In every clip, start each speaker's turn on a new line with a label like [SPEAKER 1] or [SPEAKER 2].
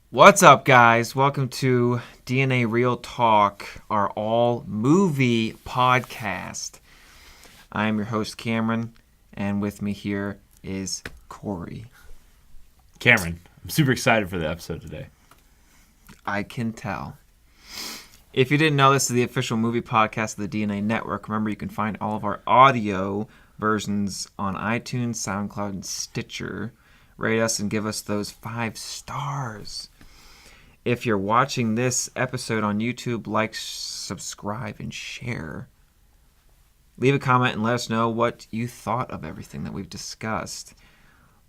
[SPEAKER 1] What's up, guys? Welcome to DNA Real Talk, our all-movie podcast. I am your host, Cameron, and with me here is Corey.
[SPEAKER 2] Cameron, I'm super excited for the episode today.
[SPEAKER 1] I can tell. If you didn't know, this is the official movie podcast of the DNA Network. Remember, you can find all of our audio versions on iTunes, SoundCloud, and Stitcher. Rate us and give us those 5 stars. If you're watching this episode on YouTube, like, subscribe, and share. Leave a comment and let us know what you thought of everything that we've discussed.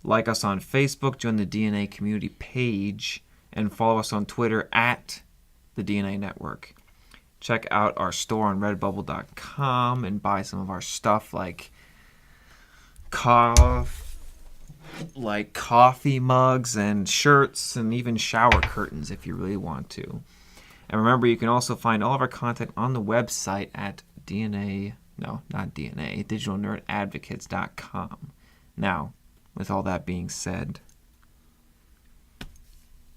[SPEAKER 1] Like us on Facebook, join the DNA community page, and follow us on Twitter at the DNA Network. Check out our store on redbubble.com and buy some of our stuff like coffee mugs and shirts and even shower curtains if you really want to. And remember, you can also find all of our content on the website at digitalnerdadvocates.com. Now, with all that being said,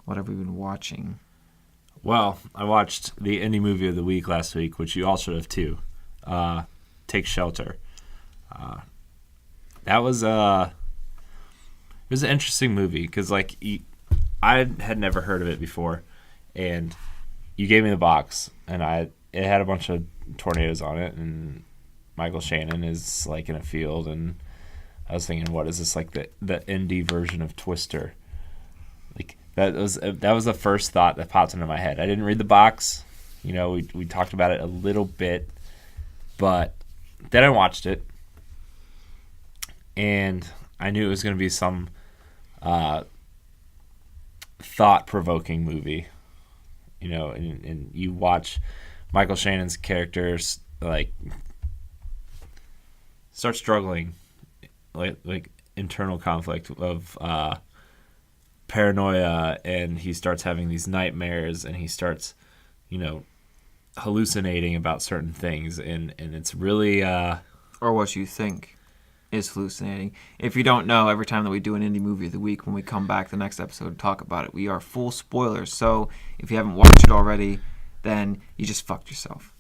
[SPEAKER 1] what have we been watching?
[SPEAKER 2] Well, I watched the indie movie of the week last week, which you all should have too. Take Shelter. That was it was an interesting movie because, I had never heard of it before, and you gave me the box, and it had a bunch of tornadoes on it, and Michael Shannon is in a field, and I was thinking, what is this, the indie version of Twister? That was the first thought that popped into my head. I didn't read the box, we talked about it a little bit, but then I watched it, and I knew it was going to be some thought-provoking movie, and you watch Michael Shannon's characters start struggling, like internal conflict of paranoia, and he starts having these nightmares, and he starts, hallucinating about certain things, and it's really
[SPEAKER 1] or what you think is hallucinating. If you don't know, every time that we do an indie movie of the week, when we come back the next episode to talk about it, we are full spoilers. So if you haven't watched it already, then you just fucked yourself.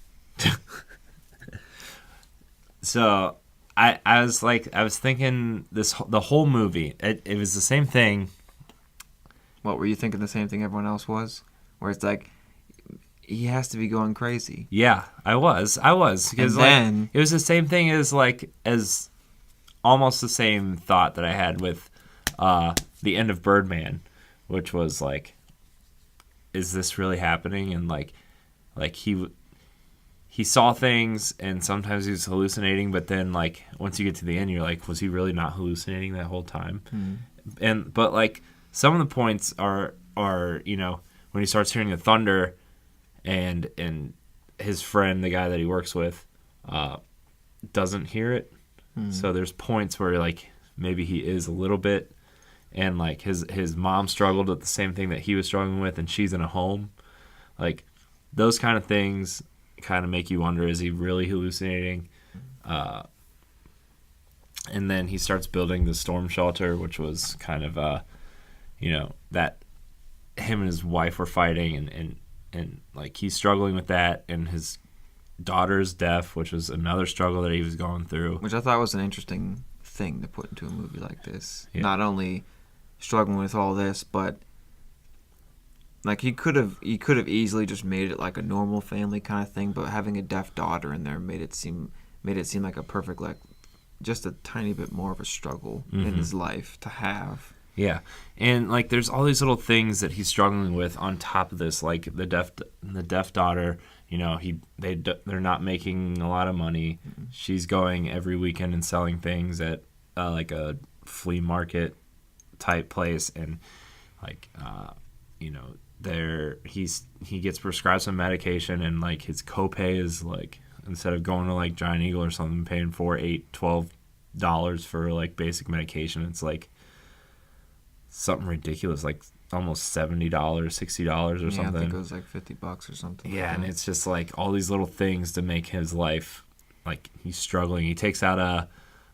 [SPEAKER 2] So I was thinking the whole movie. It was the same thing.
[SPEAKER 1] What were you thinking? The same thing everyone else was, where it's he has to be going crazy.
[SPEAKER 2] Yeah, I was because it was the same thing as almost the same thought that I had with the end of Birdman, which was is this really happening? And he saw things, and sometimes he was hallucinating, but then once you get to the end, you're was he really not hallucinating that whole time? But some of the points are when he starts hearing the thunder, and his friend, the guy that he works with, doesn't hear it. So there's points where maybe he is a little bit, and his mom struggled with the same thing that he was struggling with, and she's in a home. Those kind of things kind of make you wonder, is he really hallucinating? And then he starts building the storm shelter, which was kind of that him and his wife were fighting, and he's struggling with that, and his daughter's deaf, which was another struggle that he was going through.
[SPEAKER 1] Which I thought was an interesting thing to put into a movie like this.
[SPEAKER 2] Yeah.
[SPEAKER 1] Not only struggling with all this, but he could have easily just made it a normal family kind of thing, but having a deaf daughter in there made it seem like a perfect, just a tiny bit more of a struggle in his life to have.
[SPEAKER 2] Yeah, and there's all these little things that he's struggling with on top of this, the deaf daughter. They're not making a lot of money. Mm-hmm. She's going every weekend and selling things at a flea market type place, and he gets prescribed some medication, and his copay is instead of going to like Giant Eagle or something, paying $4, $8, $12 for like basic medication. It's like something ridiculous, like almost $70, $60 or something.
[SPEAKER 1] I think it was like $50 or something.
[SPEAKER 2] Yeah,
[SPEAKER 1] like
[SPEAKER 2] and it's just like all these little things to make his life, like he's struggling. He takes out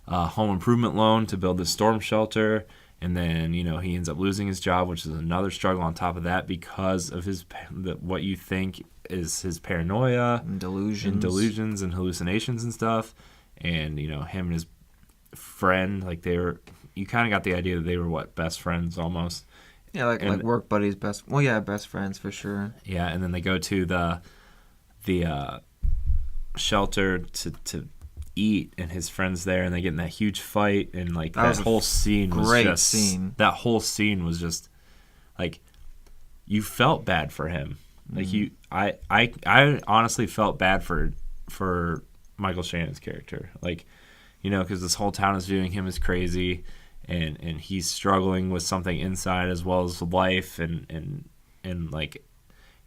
[SPEAKER 2] a home improvement loan to build the storm shelter, and then he ends up losing his job, which is another struggle on top of that because of what you think is his paranoia
[SPEAKER 1] and
[SPEAKER 2] delusions and hallucinations and stuff. And him and his friend, like you kind of got the idea that they were best friends almost.
[SPEAKER 1] Yeah, like work buddies, best friends for sure.
[SPEAKER 2] Yeah, and then they go to the shelter to eat, and his friend's there, and they get in that huge fight, and like that whole scene was just scene. That whole scene was just like you felt bad for him. Like I honestly felt bad for Michael Shannon's character, like because this whole town is viewing him as crazy, and he's struggling with something inside as well as life, and like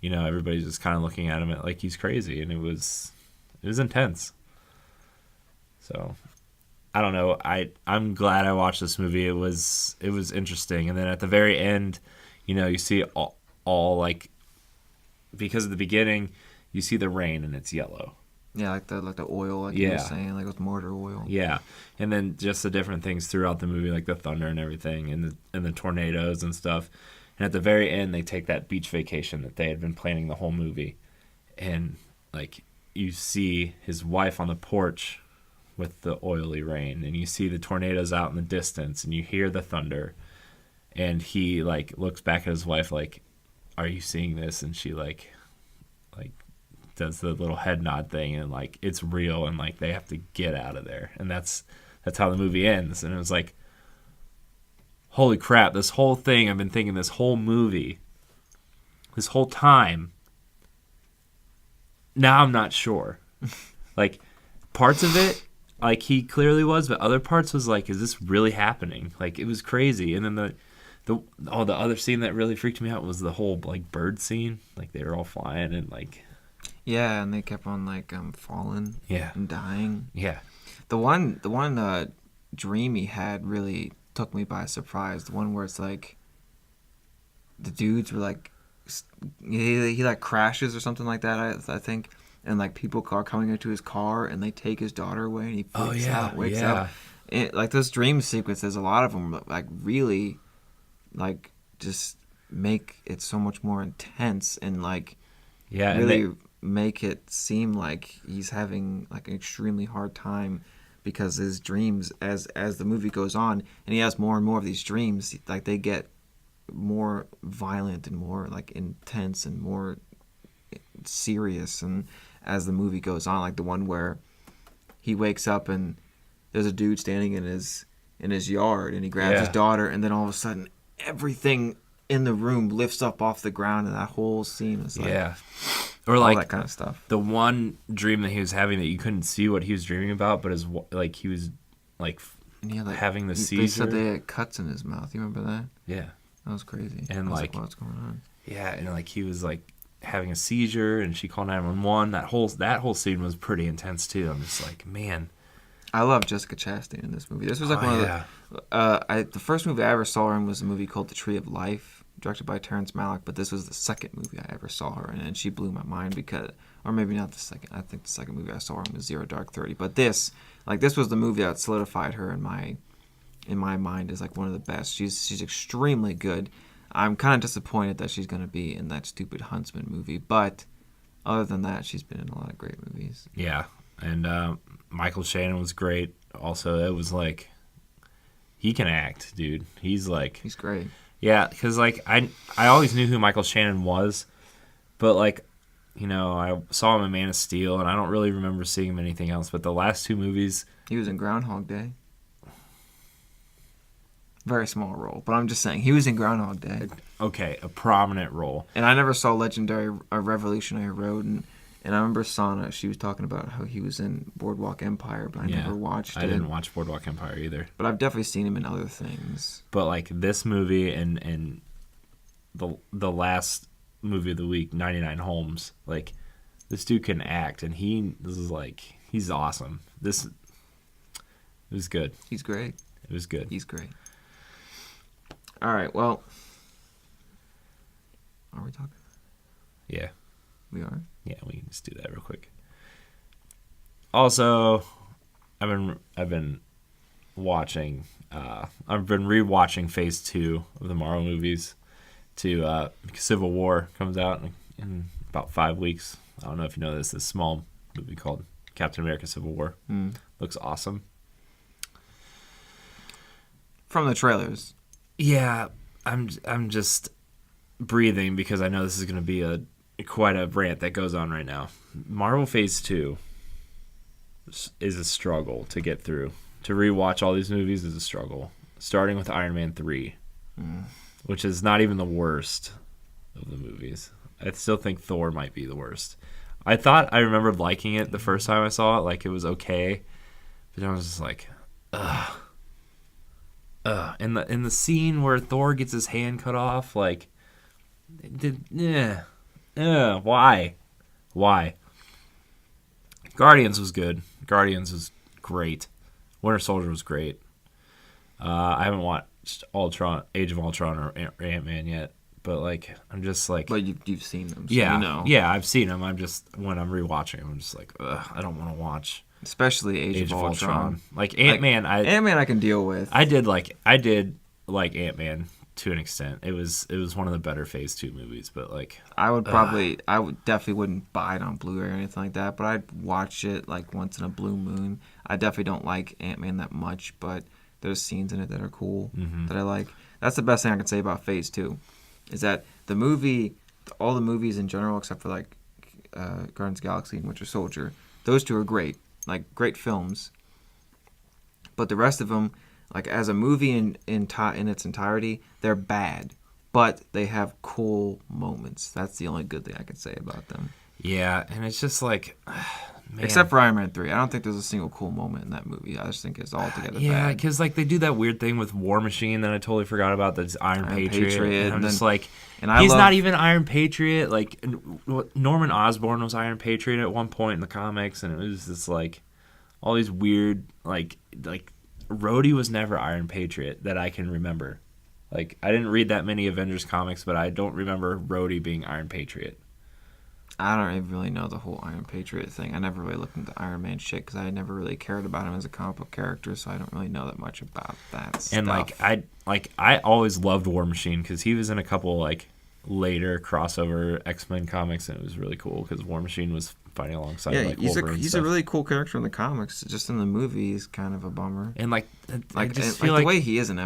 [SPEAKER 2] everybody's just kind of looking at him like he's crazy, and it was intense. So I don't know. I'm glad I watched this movie. It was interesting, and then at the very end, you see all like, because at the beginning you see the rain and it's yellow.
[SPEAKER 1] Yeah, like the oil, like you were saying, like with mortar oil.
[SPEAKER 2] Yeah, and then just the different things throughout the movie, like the thunder and everything, and the tornadoes and stuff. And at the very end, they take that beach vacation that they had been planning the whole movie, and like you see his wife on the porch with the oily rain, and you see the tornadoes out in the distance, and you hear the thunder, and he like looks back at his wife like, "Are you seeing this?" And she like does the little head nod thing, and like it's real, and like they have to get out of there, and that's how the movie ends. And it was like, holy crap, this whole thing I've been thinking this whole movie, this whole time, now I'm not sure. Like parts of it, like he clearly was, but other parts was like, is this really happening? Like it was crazy. And then the other scene that really freaked me out was the whole like bird scene, like they were all flying and like.
[SPEAKER 1] Yeah, and they kept on like falling.
[SPEAKER 2] Yeah.
[SPEAKER 1] And dying.
[SPEAKER 2] Yeah.
[SPEAKER 1] The one dream he had really took me by surprise. The one where it's like the dudes were like he like crashes or something like that. I think, and like people are coming into his car and they take his daughter away, and he wakes up. And, like those dream sequences, a lot of them like really like just make it so much more intense and like really make it seem like he's having like an extremely hard time, because his dreams, as the movie goes on and he has more and more of these dreams, like they get more violent and more like intense and more serious, and as the movie goes on, like the one where he wakes up and there's a dude standing in his yard and he grabs his daughter, and then all of a sudden everything in the room lifts up off the ground, and that whole scene is like
[SPEAKER 2] or like
[SPEAKER 1] all that kind of stuff.
[SPEAKER 2] The one dream that he was having that you couldn't see what he was dreaming about, but like he was like, having the seizure.
[SPEAKER 1] They said they had cuts in his mouth. You remember that?
[SPEAKER 2] Yeah,
[SPEAKER 1] that was crazy.
[SPEAKER 2] And
[SPEAKER 1] like what's going on?
[SPEAKER 2] Yeah, and like he was like having a seizure, and she called 911. That whole scene was pretty intense too. I'm just like, man.
[SPEAKER 1] I love Jessica Chastain in this movie. This was like one of the first movie I ever saw her in was a movie called The Tree of Life, directed by Terrence Malick, but this was the second movie I ever saw her in, and she blew my mind because, or maybe not the second, I think the second movie I saw her in was Zero Dark 30, but this was the movie that solidified her in my mind as like one of the best. She's extremely good. I'm kind of disappointed that she's going to be in that stupid Huntsman movie, but other than that, she's been in a lot of great movies.
[SPEAKER 2] Yeah, and Michael Shannon was great. Also, it was like, he can act, dude. He's great. Yeah, because like I always knew who Michael Shannon was, but like, I saw him in Man of Steel, and I don't really remember seeing him in anything else. But the last two movies,
[SPEAKER 1] he was in Groundhog Day. Very small role, but I'm just saying he was in Groundhog Day.
[SPEAKER 2] Okay, a prominent role.
[SPEAKER 1] And I never saw Revolutionary Road, and I remember Sana. She was talking about how he was in Boardwalk Empire, but I never watched it.
[SPEAKER 2] I didn't watch Boardwalk Empire either.
[SPEAKER 1] But I've definitely seen him in other things.
[SPEAKER 2] But like this movie and the last movie of the week, 99 Homes, like This dude can act, and he's awesome. It was good.
[SPEAKER 1] He's great.
[SPEAKER 2] It was good.
[SPEAKER 1] He's great. All right, well, are we talking?
[SPEAKER 2] Yeah.
[SPEAKER 1] We are?
[SPEAKER 2] Yeah, we can just do that real quick. Also, I've been watching. I've been rewatching Phase 2 of the Marvel movies. Because Civil War comes out in about 5 weeks. I don't know if you know this small movie called Captain America: Civil War. Looks awesome.
[SPEAKER 1] From the trailers.
[SPEAKER 2] Yeah, I'm just breathing because I know this is going to be quite a rant that goes on right now. Marvel Phase 2 is a struggle to get through. To rewatch all these movies is a struggle. Starting with Iron Man 3, which is not even the worst of the movies. I still think Thor might be the worst. I remember liking it the first time I saw it, like it was okay, but I was just like, ugh. In the scene where Thor gets his hand cut off, like, why? Guardians was good. Guardians was great. Winter Soldier was great. I haven't watched Age of Ultron or Ant-Man yet, but like I'm just like.
[SPEAKER 1] But you've seen them, so
[SPEAKER 2] yeah,
[SPEAKER 1] you know.
[SPEAKER 2] Yeah, I've seen them. I'm just when I'm rewatching them, I'm just like, ugh, I don't want to watch.
[SPEAKER 1] Especially Age of Ultron.
[SPEAKER 2] Like Ant-Man,
[SPEAKER 1] Ant-Man I can deal with.
[SPEAKER 2] I did like Ant-Man to an extent. It was one of the better Phase 2 movies, but like
[SPEAKER 1] I would definitely wouldn't buy it on Blu-ray or anything like that, but I'd watch it like once in a blue moon. I definitely don't like Ant-Man that much, but there's scenes in it that are cool that I like. That's the best thing I can say about Phase 2, is that the movie, all the movies in general except for like Guardians of the Galaxy and Winter Soldier, those two are great. Like, great films. But the rest of them, like, as a movie in its entirety, they're bad. But they have cool moments. That's the only good thing I can say about them.
[SPEAKER 2] Yeah, and it's just like, man.
[SPEAKER 1] Except for Iron Man 3. I don't think there's a single cool moment in that movie. I just think it's altogether bad.
[SPEAKER 2] Yeah, because, like, they do that weird thing with War Machine that I totally forgot about, that's Iron Patriot. And I'm just like, he's not even Iron Patriot. Like, Norman Osborn was Iron Patriot at one point in the comics, and it was just, like, all these weird, like Rhodey was never Iron Patriot that I can remember. Like, I didn't read that many Avengers comics, but I don't remember Rhodey being Iron Patriot.
[SPEAKER 1] I don't even really know the whole Iron Patriot thing. I never really looked into Iron Man shit because I never really cared about him as a comic book character, so I don't really know that much about that stuff.
[SPEAKER 2] And I always loved War Machine because he was in a couple like later crossover X-Men comics, and it was really cool because War Machine was fighting alongside Wolverine.
[SPEAKER 1] He's a really cool character in the comics. Just in the movie, he's kind of a bummer.
[SPEAKER 2] And
[SPEAKER 1] I just feel like the way he is in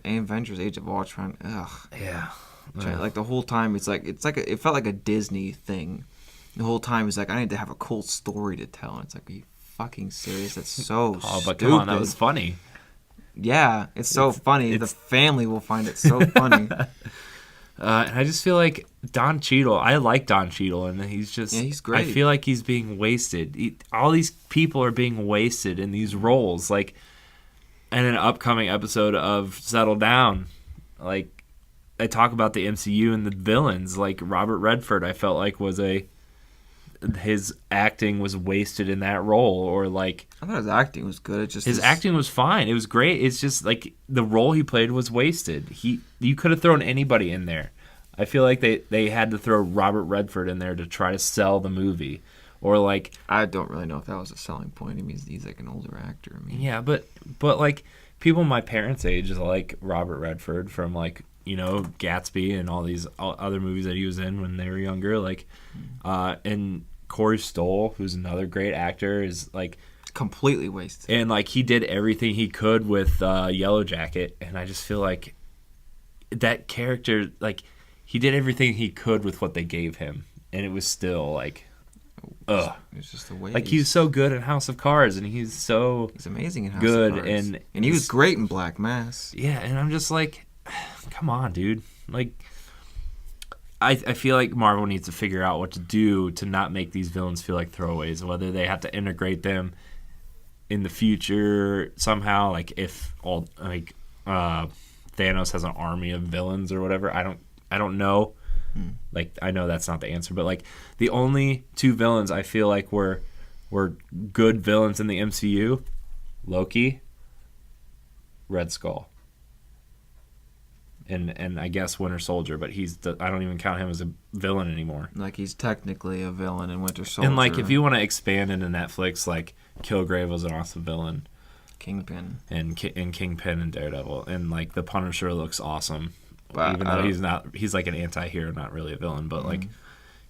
[SPEAKER 1] Avengers: Age of Ultron. Ugh.
[SPEAKER 2] Yeah.
[SPEAKER 1] Like the whole time, it felt like a Disney thing. The whole time, he's like, I need to have a cool story to tell. And it's like, are you fucking serious? That's so
[SPEAKER 2] oh, but
[SPEAKER 1] stupid.
[SPEAKER 2] Come on, that was funny.
[SPEAKER 1] Yeah, it's so funny. The family will find it so funny.
[SPEAKER 2] And I just feel like Don Cheadle. I like Don Cheadle, and he's great. I feel like he's being wasted. All these people are being wasted in these roles. Like, in an upcoming episode of Settle Down, like, I talk about the MCU and the villains. Like, Robert Redford, I felt like his acting was wasted in that role, or like
[SPEAKER 1] I thought his acting was good.
[SPEAKER 2] His acting was fine. It was great. It's just like the role he played was wasted. You could have thrown anybody in there. I feel like they had to throw Robert Redford in there to try to sell the movie, or like
[SPEAKER 1] I don't really know if that was a selling point. I mean, he's like an older actor. I mean,
[SPEAKER 2] yeah, but like people my parents' age like Robert Redford from like, you know, Gatsby and all these other movies that he was in when they were younger. Like, and Corey Stoll, who's another great actor, is like
[SPEAKER 1] completely wasted.
[SPEAKER 2] And like he did everything he could with Yellow Jacket, and I just feel like that character, like he did everything he could with what they gave him, and it was still like, ugh.
[SPEAKER 1] It's just the way.
[SPEAKER 2] Like he was so good in House of Cards, and he's
[SPEAKER 1] amazing in House
[SPEAKER 2] good
[SPEAKER 1] of Cards.
[SPEAKER 2] And
[SPEAKER 1] he was great in Black Mass.
[SPEAKER 2] Yeah, and I'm just like, come on, dude. Like, I feel like Marvel needs to figure out what to do to not make these villains feel like throwaways. Whether they have to integrate them in the future somehow, like if Thanos has an army of villains or whatever. I don't know. Like, I know that's not the answer, but like the only two villains I feel like were good villains in the MCU, Loki, Red Skull. And I guess Winter Soldier, but I don't even count him as a villain anymore.
[SPEAKER 1] Like, he's technically a villain in Winter Soldier.
[SPEAKER 2] And like, if you want to expand into Netflix, like Kilgrave was an awesome villain.
[SPEAKER 1] Kingpin.
[SPEAKER 2] And Kingpin and Daredevil. And like the Punisher looks awesome.
[SPEAKER 1] But
[SPEAKER 2] even though he's like an anti-hero, not really a villain. But like,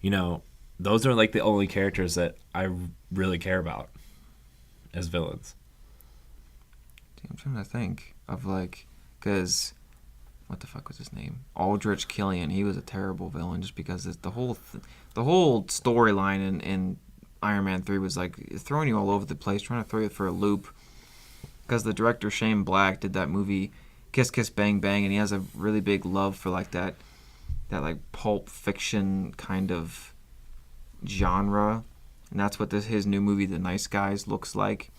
[SPEAKER 2] you know, those are like the only characters that I really care about as villains.
[SPEAKER 1] I'm trying to think of like, because what the fuck was his name? Aldrich Killian. He was a terrible villain just because the whole storyline in Iron Man 3 was like throwing you all over the place, trying to throw you for a loop. Because the director Shane Black did that movie Kiss Kiss Bang Bang, and he has a really big love for like that like pulp fiction kind of genre, and that's what his new movie The Nice Guys looks like.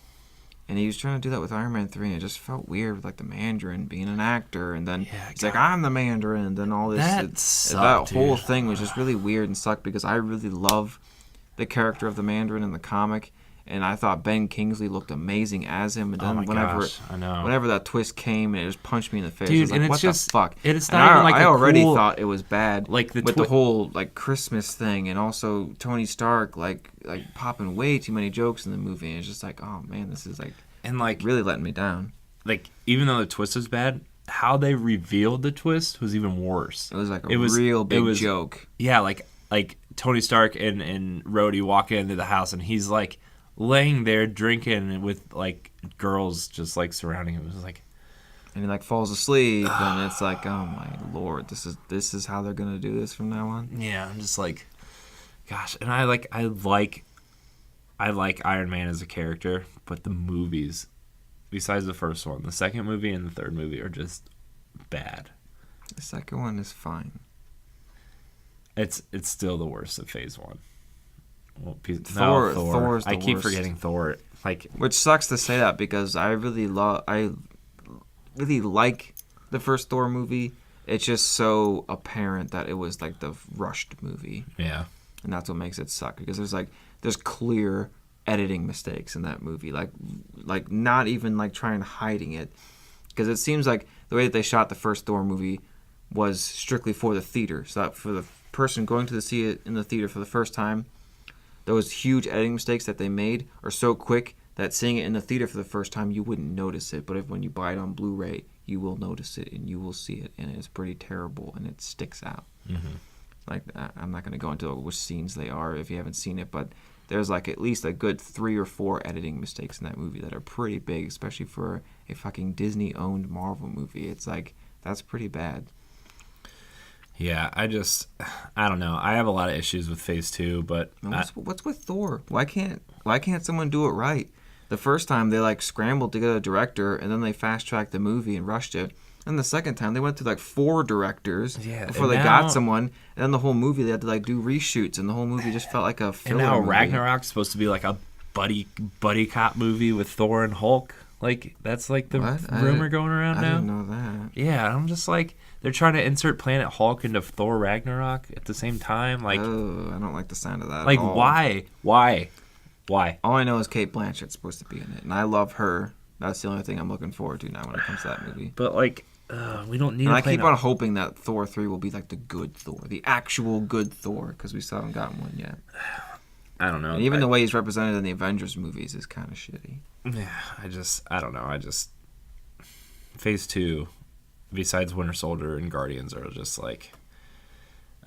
[SPEAKER 1] And he was trying to do that with Iron Man 3, and it just felt weird with like the Mandarin being an actor, and then he's like, I'm the Mandarin, and then all this. That whole thing was just really weird and sucked because I really love the character of the Mandarin in the comic, and I thought Ben Kingsley looked amazing as him. And then whenever that twist came, and it just punched me in the face.
[SPEAKER 2] Dude,
[SPEAKER 1] I was like,
[SPEAKER 2] and
[SPEAKER 1] what the fuck?
[SPEAKER 2] It's not even like
[SPEAKER 1] I already thought it was bad,
[SPEAKER 2] like
[SPEAKER 1] with the whole like Christmas thing, and also Tony Stark like popping way too many jokes in the movie. And it's just like, oh man, this is like,
[SPEAKER 2] and like
[SPEAKER 1] really letting me down.
[SPEAKER 2] Like, even though the twist was bad, how they revealed the twist was even worse.
[SPEAKER 1] It was like a real big joke.
[SPEAKER 2] Yeah, like Tony Stark and Rhodey walk into the house, and he's like laying there drinking with like girls just like surrounding him. It was like,
[SPEAKER 1] and he like falls asleep, and it's like, oh my lord, this is how they're gonna do this from now on.
[SPEAKER 2] Yeah, I'm just like, gosh. And I like Iron Man as a character, but the movies, besides the first one, the second movie and the third movie are just bad.
[SPEAKER 1] The second one is fine.
[SPEAKER 2] It's still the worst of Phase 1. Well,
[SPEAKER 1] Thor. Thor's the
[SPEAKER 2] I keep
[SPEAKER 1] worst.
[SPEAKER 2] forgetting Thor. Like,
[SPEAKER 1] which sucks to say that because I really like the first Thor movie. It's just so apparent that it was like the rushed movie.
[SPEAKER 2] Yeah.
[SPEAKER 1] And that's what makes it suck because there's clear editing mistakes in that movie, like not even like trying hiding it, because it seems like the way that they shot the first Thor movie was strictly for the theater, so that for the person going to see it in the theater for the first time, those huge editing mistakes that they made are so quick that seeing it in the theater for the first time you wouldn't notice it, but when you buy it on Blu-ray you will notice it and you will see it, and it's pretty terrible and it sticks out. Like, I'm not going to go into which scenes they are if you haven't seen it, but there's like at least a good 3 or 4 editing mistakes in that movie that are pretty big, especially for a fucking Disney-owned Marvel movie. It's like, that's pretty bad.
[SPEAKER 2] Yeah, I don't know. I have a lot of issues with Phase 2, but
[SPEAKER 1] what's with Thor? Why can't someone do it right? The first time they like scrambled to get a director, and then they fast-tracked the movie and rushed it. And the second time, they went through like 4 directors before they got someone. And then the whole movie, they had to like do reshoots, and the whole movie just felt like a filler
[SPEAKER 2] And now
[SPEAKER 1] movie.
[SPEAKER 2] Ragnarok's supposed to be like a buddy cop movie with Thor and Hulk. Like, that's like the rumor going around now.
[SPEAKER 1] I didn't know that.
[SPEAKER 2] Yeah, I'm just like, they're trying to insert Planet Hulk into Thor Ragnarok at the same time. Like,
[SPEAKER 1] oh, I don't like the sound of that.
[SPEAKER 2] Like,
[SPEAKER 1] at all.
[SPEAKER 2] Why?
[SPEAKER 1] All I know is Kate Blanchett's supposed to be in it, and I love her. That's the only thing I'm looking forward to now when it comes to that movie.
[SPEAKER 2] But like, we don't need.
[SPEAKER 1] And I keep on hoping that Thor 3 will be like the good Thor, the actual good Thor, because we still haven't gotten one yet.
[SPEAKER 2] I don't know.
[SPEAKER 1] And even the way he's represented in the Avengers movies is kind of shitty.
[SPEAKER 2] Yeah, I don't know. Phase 2, besides Winter Soldier and Guardians, are just like,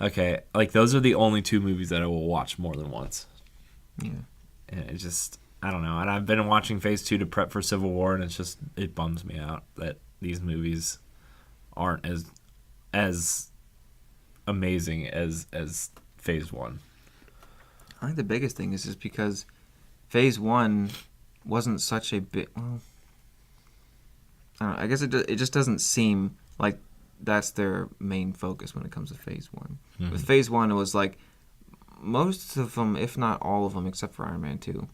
[SPEAKER 2] okay, like those are the only 2 movies that I will watch more than once.
[SPEAKER 1] Yeah.
[SPEAKER 2] And it just, I don't know. And I've been watching Phase 2 to prep for Civil War, and it bums me out that these movies aren't as amazing as Phase 1.
[SPEAKER 1] I think the biggest thing is just because Phase 1 wasn't such a big... Well, I don't know. I guess it just doesn't seem like that's their main focus when it comes to Phase 1. Mm-hmm. With Phase 1, it was like most of them, if not all of them, except for Iron Man 2,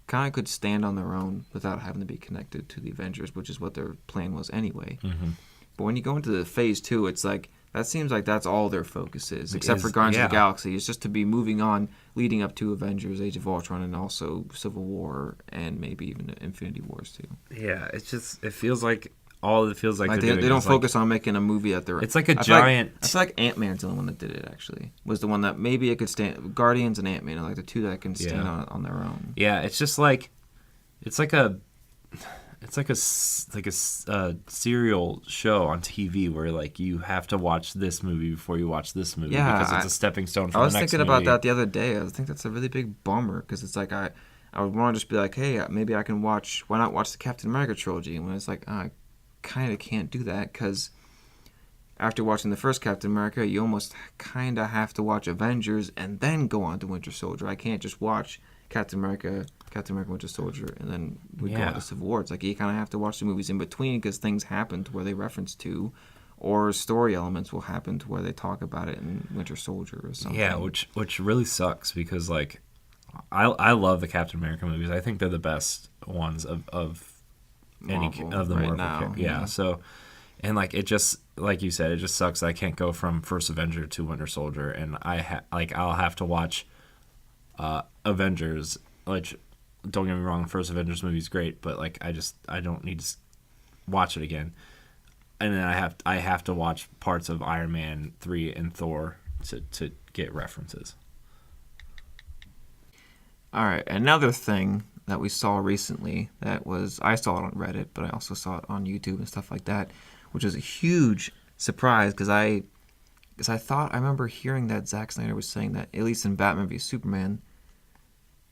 [SPEAKER 1] kind of could stand on their own without having to be connected to the Avengers, which is what their plan was anyway. Mm-hmm. But when you go into the Phase 2, it's like That seems like that's all their focus is, except for Guardians of the Galaxy. It's just to be moving on, leading up to Avengers, Age of Ultron, and also Civil War, and maybe even Infinity Wars too.
[SPEAKER 2] Yeah, it feels like all it feels like
[SPEAKER 1] they don't focus on making a movie that they're.
[SPEAKER 2] It's like a giant.
[SPEAKER 1] I feel like Ant-Man's the only one that did it. Actually, was the one that maybe it could stand. Guardians and Ant-Man are like the two that can stand on their own.
[SPEAKER 2] Yeah, it's just like, it's like a serial show on TV where like you have to watch this movie before you watch this movie because it's a stepping stone for the next movie. I was thinking
[SPEAKER 1] about that the other day. I think that's a really big bummer because it's like I would want to just be like, hey, maybe I can watch. Why not watch the Captain America trilogy? And when it's like, I kind of can't do that because after watching the first Captain America, you almost kind of have to watch Avengers and then go on to Winter Soldier. I can't just watch Captain America, Winter Soldier, and then we go on to Civil War. It's like you kind of have to watch the movies in between because things happen to where they reference to, or story elements will happen to where they talk about it in Winter Soldier or something.
[SPEAKER 2] Yeah, which really sucks because like I love the Captain America movies. I think they're the best ones of
[SPEAKER 1] Marvel,
[SPEAKER 2] of the
[SPEAKER 1] right
[SPEAKER 2] Marvel.
[SPEAKER 1] Now.
[SPEAKER 2] Yeah, so and like it just like you said, it just sucks that I can't go from First Avenger to Winter Soldier, and I'll have to watch Avengers. Which don't get me wrong, the first Avengers movie is great, but like I don't need to watch it again. And then I have to watch parts of Iron Man 3 and Thor to get references.
[SPEAKER 1] All right, another thing that we saw recently I saw it on Reddit, but I also saw it on YouTube and stuff like that, which was a huge surprise because I remember hearing that Zack Snyder was saying that at least in Batman v Superman,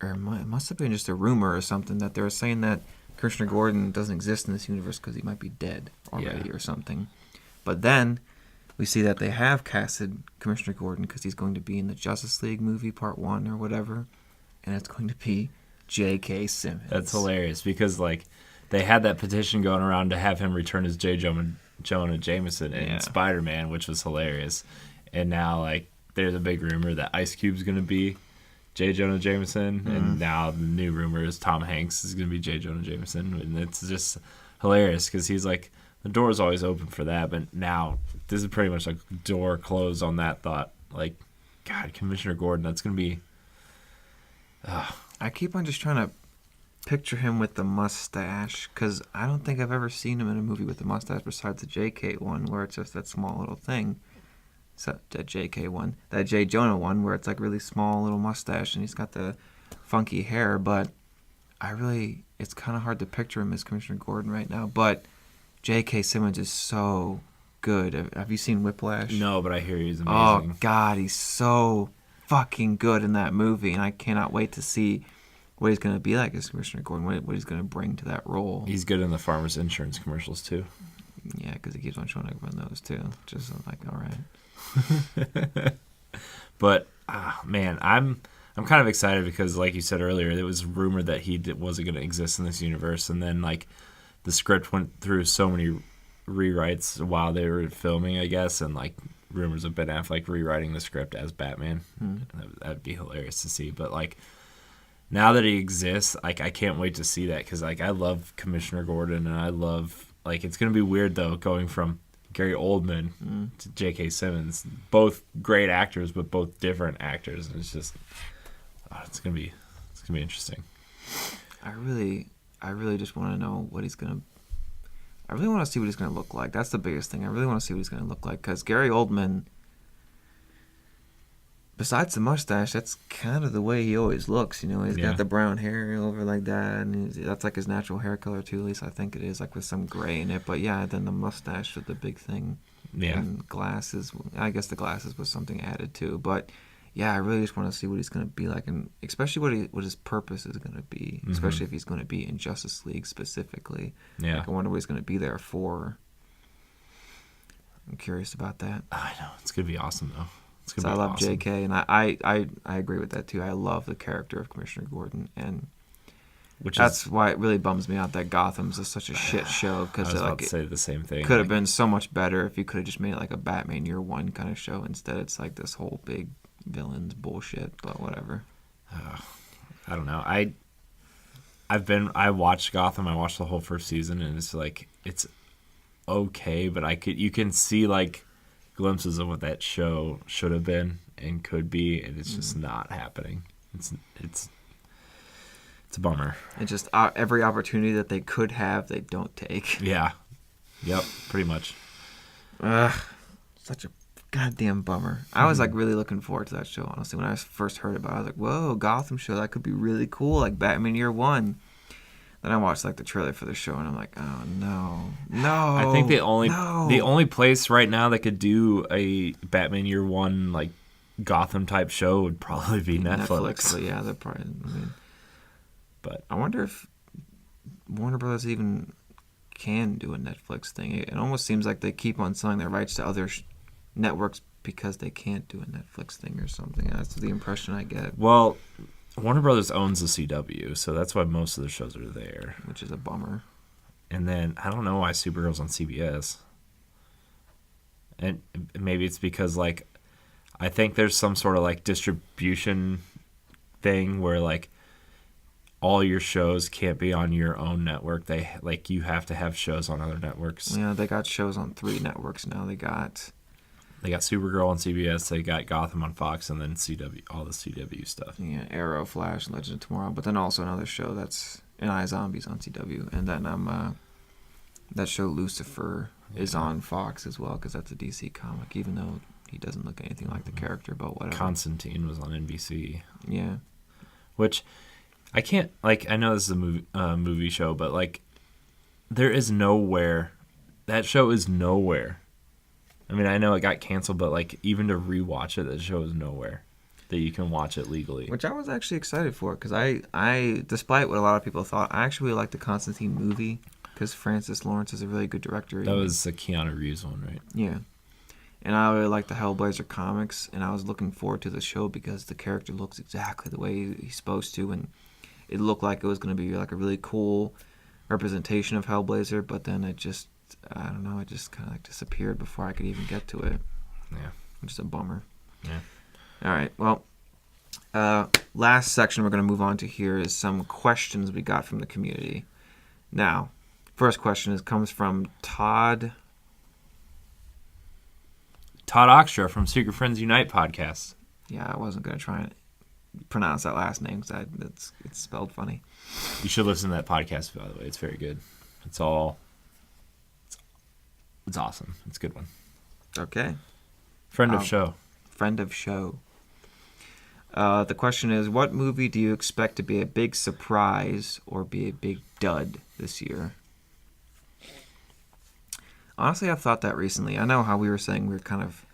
[SPEAKER 1] or it must have been just a rumor or something, that they were saying that Commissioner Gordon doesn't exist in this universe because he might be dead already or something. But then we see that they have casted Commissioner Gordon because he's going to be in the Justice League movie Part 1 or whatever, and it's going to be JK Simmons.
[SPEAKER 2] That's hilarious because like they had that petition going around to have him return as J. Jonah Jameson in Spider-Man, which was hilarious. And now like there's a big rumor that Ice Cube's going to be J. Jonah Jameson, and now the new rumor is Tom Hanks is going to be J. Jonah Jameson, and it's just hilarious because he's like, the door is always open for that, but now this is pretty much like door closed on that thought. Like, God, Commissioner Gordon, that's going to be...
[SPEAKER 1] I keep on just trying to picture him with the mustache because I don't think I've ever seen him in a movie with a mustache besides the JK one where it's just that small little thing. So that JK one, that J. Jonah one, where it's like really small little mustache and he's got the funky hair. But it's kind of hard to picture him as Commissioner Gordon right now. But JK Simmons is so good. Have you seen Whiplash?
[SPEAKER 2] No, but I hear he's amazing.
[SPEAKER 1] Oh God, he's so fucking good in that movie, and I cannot wait to see what he's going to be like as Commissioner Gordon. What he's going to bring to that role.
[SPEAKER 2] He's good in the Farmers Insurance commercials too.
[SPEAKER 1] Yeah, because he keeps on showing up in those too. Just like, all right.
[SPEAKER 2] But man, I'm kind of excited because, like you said earlier, it was rumored that he wasn't going to exist in this universe, and then like the script went through so many rewrites while they were filming, I guess, and like rumors of Ben Affleck rewriting the script as Batman. That'd be hilarious to see. But like now that he exists, like I can't wait to see that because like I love Commissioner Gordon, and I love like it's going to be weird though going from Gary Oldman to JK Simmons, both great actors, but both different actors, and it's just it's gonna be interesting.
[SPEAKER 1] I really just want to know what he's gonna. I really want to see what he's gonna look like. That's the biggest thing. I really want to see what he's gonna look like because Gary Oldman, besides the mustache, that's kind of the way he always looks. You know, he's got the brown hair over like that, and that's like his natural hair color too. At least I think it is, like with some gray in it. But yeah, then the mustache was the big thing.
[SPEAKER 2] Yeah.
[SPEAKER 1] And glasses. I guess the glasses was something added too. But yeah, I really just want to see what he's going to be like, and especially what his purpose is going to be. Mm-hmm. Especially if he's going to be in Justice League specifically. Yeah. Like, I wonder what he's going to be there for. I'm curious about that.
[SPEAKER 2] I know it's going to be awesome though.
[SPEAKER 1] So I love awesome. JK, and I agree with that too. I love the character of Commissioner Gordon, and that's why it really bums me out that Gotham's just such a shit show. Because
[SPEAKER 2] I was about to say the same thing.
[SPEAKER 1] Could have been so much better if you could have just made it like a Batman Year One kind of show. Instead, it's like this whole big villains bullshit. But whatever.
[SPEAKER 2] I don't know. I watched Gotham. I watched the whole first season, and it's like it's okay, but you can see like glimpses of what that show should have been and could be, and it's just not happening. It's a bummer.
[SPEAKER 1] And just every opportunity that they could have, they don't take.
[SPEAKER 2] Yeah. Yep. Pretty much.
[SPEAKER 1] Such a goddamn bummer. I was like really looking forward to that show, honestly. When I first heard about it, I was like, whoa, Gotham show, that could be really cool, like Batman Year One. Then I watched like the trailer for the show, and I'm like, oh no.
[SPEAKER 2] I think the only place right now that could do a Batman Year One like Gotham type show would probably be Netflix.
[SPEAKER 1] But yeah, they're probably.
[SPEAKER 2] But
[SPEAKER 1] I wonder if Warner Brothers even can do a Netflix thing. It almost seems like they keep on selling their rights to other networks because they can't do a Netflix thing or something. That's the impression I get.
[SPEAKER 2] Well, Warner Brothers owns the CW, so that's why most of the shows are there.
[SPEAKER 1] Which is a bummer.
[SPEAKER 2] And then I don't know why Supergirl's on CBS. And maybe it's because like I think there's some sort of like distribution thing where like all your shows can't be on your own network. They like you have to have shows on other networks.
[SPEAKER 1] Yeah, they got shows on 3 networks now. They got
[SPEAKER 2] Supergirl on CBS, they got Gotham on Fox, and then CW, all the CW stuff.
[SPEAKER 1] Yeah, Arrow, Flash, Legend of Tomorrow, but then also another show that's iZombies on CW, and then that show Lucifer is on Fox as well because that's a DC comic, even though he doesn't look anything like the character, but whatever.
[SPEAKER 2] Constantine was on NBC.
[SPEAKER 1] Yeah,
[SPEAKER 2] which I can't like. I know this is a movie show, but like there is nowhere. That show is nowhere. I mean, I know it got canceled, but like even to rewatch it, that show is nowhere that you can watch it legally.
[SPEAKER 1] Which I was actually excited for because I, despite what a lot of people thought, I actually really liked the Constantine movie because Francis Lawrence is a really good director.
[SPEAKER 2] That was the Keanu Reeves one, right?
[SPEAKER 1] Yeah. And I really liked the Hellblazer comics, and I was looking forward to the show because the character looks exactly the way he's supposed to, and it looked like it was going to be like a really cool representation of Hellblazer, but then it just, I don't know, it just kind of like disappeared before I could even get to it.
[SPEAKER 2] Yeah.
[SPEAKER 1] Which is a bummer.
[SPEAKER 2] Yeah.
[SPEAKER 1] All right, well, last section we're going to move on to here is some questions we got from the community. Now, first question comes from Todd
[SPEAKER 2] Oxtra from Secret Friends Unite podcast.
[SPEAKER 1] Yeah, I wasn't going to try and pronounce that last name because it's spelled funny.
[SPEAKER 2] You should listen to that podcast, by the way. It's very good. It's awesome. It's a good one.
[SPEAKER 1] Okay.
[SPEAKER 2] Friend of show.
[SPEAKER 1] Friend of show. The question is, what movie do you expect to be a big surprise or be a big dud this year? Honestly, I've thought that recently. I know how we were saying we were kind of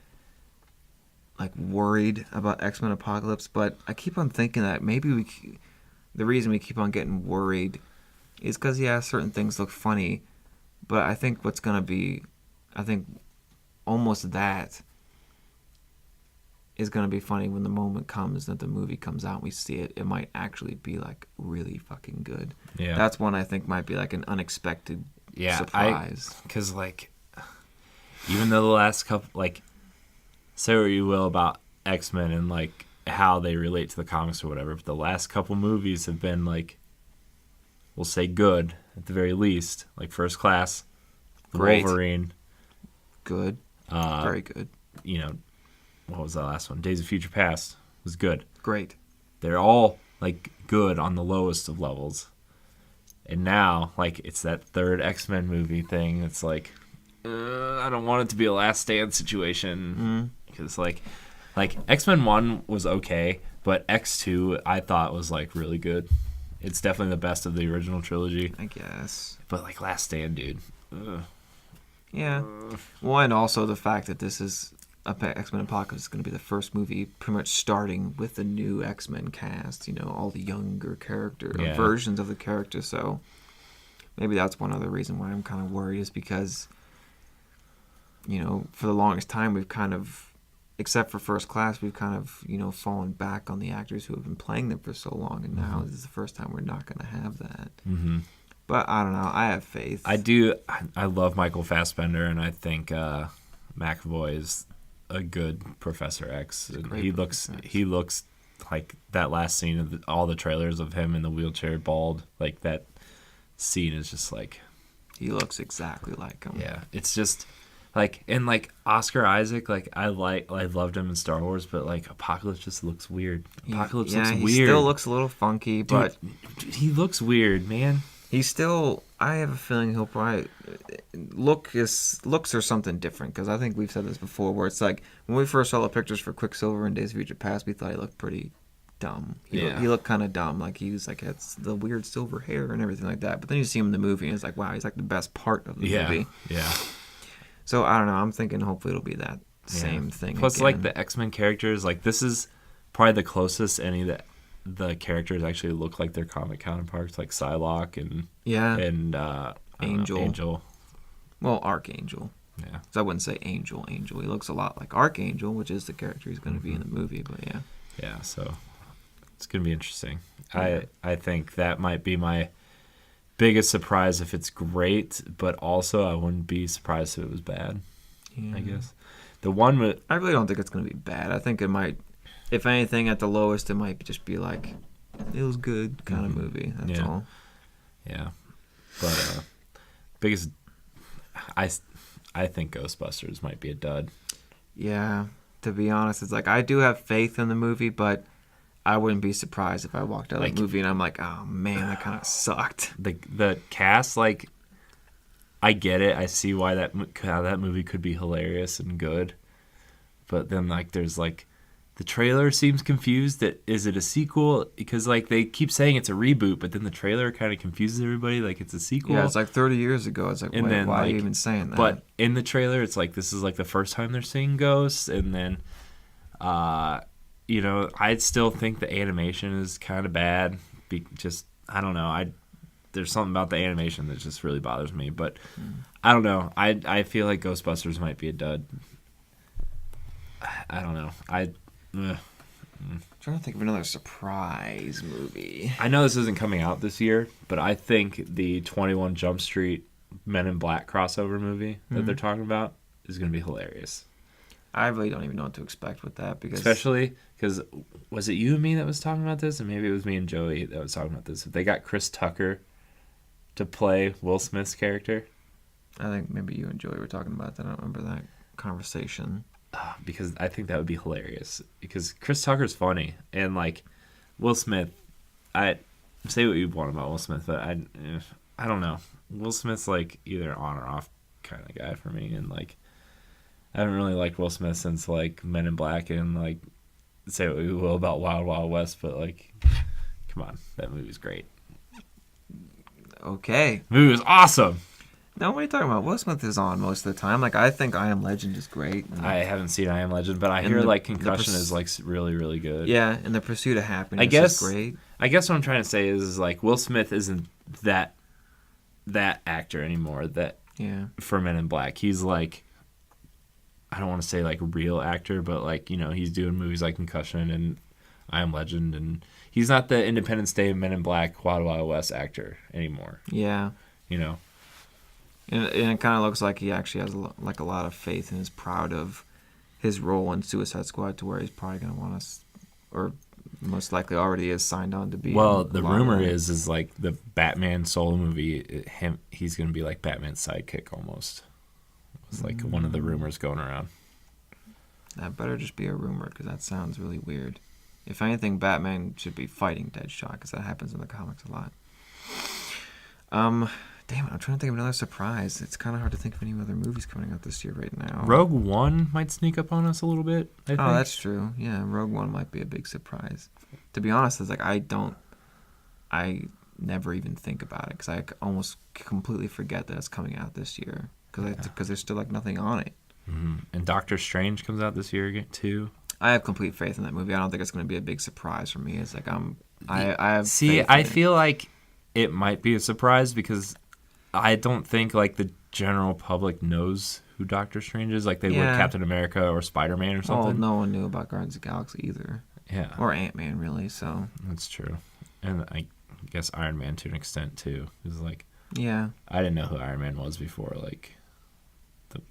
[SPEAKER 1] like worried about XMen Apocalypse, but I keep on thinking that maybe the reason we keep on getting worried is because, yeah, certain things look funny, but I think almost that is going to be funny when the moment comes that the movie comes out and we see it. It might actually be like really fucking good.
[SPEAKER 2] Yeah.
[SPEAKER 1] That's one I think might be like an unexpected surprise.
[SPEAKER 2] Because like, even though the last couple, like, say what you will about X-Men and like how they relate to the comics or whatever, but the last couple movies have been like, we'll say good at the very least, like First Class,
[SPEAKER 1] Great.
[SPEAKER 2] Wolverine,
[SPEAKER 1] good, very good.
[SPEAKER 2] You know, what was that last one? Days of Future Past was good.
[SPEAKER 1] Great.
[SPEAKER 2] They're all like good on the lowest of levels, and now like it's that third X-Men movie thing. It's like, I don't want it to be a Last Stand situation because like X-Men 1 was okay, but X2 I thought was like really good. It's definitely the best of the original trilogy,
[SPEAKER 1] I guess.
[SPEAKER 2] But like Last Stand, dude.
[SPEAKER 1] Yeah. Well, and also the fact that this is X-Men Apocalypse is going to be the first movie pretty much starting with the new X-Men cast, you know, all the younger versions of the characters. So maybe that's one other reason why I'm kind of worried is because, you know, for the longest time we've kind of, except for First Class, we've kind of, you know, fallen back on the actors who have been playing them for so long, and now this is the first time we're not going to have that. Mm-hmm. But I don't know. I have faith.
[SPEAKER 2] I do. I love Michael Fassbender, and I think McAvoy is a good Professor X. He looks like that last scene of all the trailers of him in the wheelchair, bald. Like that scene is just like
[SPEAKER 1] he looks exactly like him.
[SPEAKER 2] Yeah, it's just Like, and like Oscar Isaac, like I loved him in Star Wars, but like Apocalypse just looks weird. Apocalypse looks
[SPEAKER 1] he
[SPEAKER 2] weird.
[SPEAKER 1] still looks a little funky, but
[SPEAKER 2] dude, he looks weird, man.
[SPEAKER 1] he's still. I have a feeling he'll probably looks or something different, because I think we've said this before, where it's like when we first saw the pictures for Quicksilver in Days of Future Past, we thought he looked pretty dumb. He looked kind of dumb, like he was like it's the weird silver hair and everything like that. But then you see him in the movie, and it's like, wow, he's like the best part of the movie.
[SPEAKER 2] Yeah.
[SPEAKER 1] So I don't know. I'm thinking hopefully it'll be that same thing.
[SPEAKER 2] Plus,
[SPEAKER 1] again.
[SPEAKER 2] like the X-Men characters, like this is probably the closest any of the characters actually look like their comic counterparts, like Psylocke and Angel.
[SPEAKER 1] Well, Archangel.
[SPEAKER 2] Yeah.
[SPEAKER 1] So I wouldn't say Angel. He looks a lot like Archangel, which is the character he's going to be in the movie. But yeah.
[SPEAKER 2] Yeah. So it's gonna be interesting. Yeah. I think that might be my biggest surprise if it's great, but also I wouldn't be surprised if it was bad. I guess the one with
[SPEAKER 1] I really don't think it's going to be bad. I think it might, if anything, at the lowest, it might just be like it was good kind of movie. That's all.
[SPEAKER 2] Yeah, but biggest, I think Ghostbusters might be a dud.
[SPEAKER 1] Yeah, to be honest, it's like I do have faith in the movie, but I wouldn't be surprised if I walked out of the movie and I'm like, oh man, that kind of sucked.
[SPEAKER 2] The cast, like, I get it. I see why how that movie could be hilarious and good, but then like there's like the trailer seems confused that is it a sequel, because like they keep saying it's a reboot, but then the trailer kind of confuses everybody like it's a sequel.
[SPEAKER 1] Yeah, it's like 30 years ago. It's like, why are you even saying that?
[SPEAKER 2] But in the trailer, it's like this is like the first time they're seeing ghosts, and then you know, I'd still think the animation is kind of bad. I don't know. There's something about the animation that just really bothers me. But I don't know. I feel like Ghostbusters might be a dud. I don't know.
[SPEAKER 1] I'm trying to think of another surprise movie.
[SPEAKER 2] I know this isn't coming out this year, but I think the 21 Jump Street Men in Black crossover movie that they're talking about is going to be hilarious.
[SPEAKER 1] I really don't even know what to expect with that,
[SPEAKER 2] especially because was it you and me that was talking about this, and maybe it was me and Joey that was talking about this. If they got Chris Tucker to play Will Smith's character,
[SPEAKER 1] I think maybe you and Joey were talking about that. I don't remember that conversation.
[SPEAKER 2] Because I think that would be hilarious. Because Chris Tucker's funny, and like Will Smith, I say what you want about Will Smith, but I don't know. Will Smith's like either on or off kind of guy for me, and like I haven't really liked Will Smith since like Men in Black, and like say what we will about Wild Wild West, but like come on, that movie's great.
[SPEAKER 1] Okay,
[SPEAKER 2] the movie was awesome.
[SPEAKER 1] No, what are you talking about? Will Smith is on most of the time. Like, I think I Am Legend is great.
[SPEAKER 2] I haven't seen I Am Legend, but I hear like Concussion is like really, really good.
[SPEAKER 1] Yeah, and The Pursuit of Happiness is great.
[SPEAKER 2] I guess what I'm trying to say is like Will Smith isn't that actor anymore. For Men in Black, he's like, I don't want to say like real actor, but like, you know, he's doing movies like Concussion and I Am Legend, and he's not the Independence Day, Men in Black, Wild Wild West actor anymore.
[SPEAKER 1] Yeah,
[SPEAKER 2] you know.
[SPEAKER 1] And it kind of looks like he actually has a lot of faith and is proud of his role in Suicide Squad, to where he's probably going to want us, or most likely already is signed on to be.
[SPEAKER 2] Well, the rumor is like the Batman solo movie, he's going to be like Batman's sidekick almost. It's like one of the rumors going around.
[SPEAKER 1] That better just be a rumor, because that sounds really weird. If anything, Batman should be fighting Deadshot, because that happens in the comics a lot. Damn it, I'm trying to think of another surprise. It's kind of hard to think of any other movies coming out this year right now.
[SPEAKER 2] Rogue One might sneak up on us a little bit, I think.
[SPEAKER 1] Oh, that's true. Yeah, Rogue One might be a big surprise. To be honest, it's like I never even think about it, because I almost completely forget that it's coming out this year, because there's still like nothing on it.
[SPEAKER 2] Mm-hmm. And Doctor Strange comes out this year again too.
[SPEAKER 1] I have complete faith in that movie. I don't think it's going to be a big surprise for me. It's like I have.
[SPEAKER 2] See, I feel like it might be a surprise, because I don't think like the general public knows who Doctor Strange is, like they would Captain America or Spider-Man or something.
[SPEAKER 1] Well, no one knew about Guardians of the Galaxy either.
[SPEAKER 2] Yeah.
[SPEAKER 1] Or Ant-Man, really. So
[SPEAKER 2] that's true, and I guess Iron Man to an extent too. Is like
[SPEAKER 1] I
[SPEAKER 2] didn't know who Iron Man was before. Like,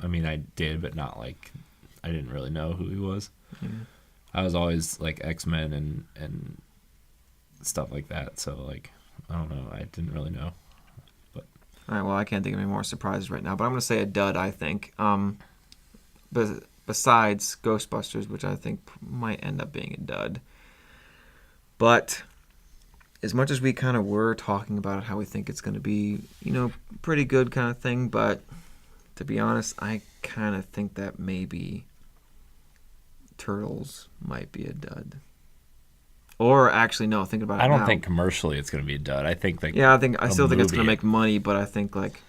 [SPEAKER 2] I mean, I did, but not like I didn't really know who he was. Yeah. I was always like X-Men and stuff like that. So like I don't know. I didn't really know.
[SPEAKER 1] All right, well, I can't think of any more surprises right now, but I'm going to say a dud, I think. besides Ghostbusters, which I think might end up being a dud. But as much as we kind of were talking about how we think it's going to be, pretty good kind of thing, but to be honest, I kind of think that maybe Turtles might be a dud. Or actually, no, thinking about it
[SPEAKER 2] I don't
[SPEAKER 1] now,
[SPEAKER 2] think commercially it's going to be a dud. I think like
[SPEAKER 1] I still think it's going to make money, but I think like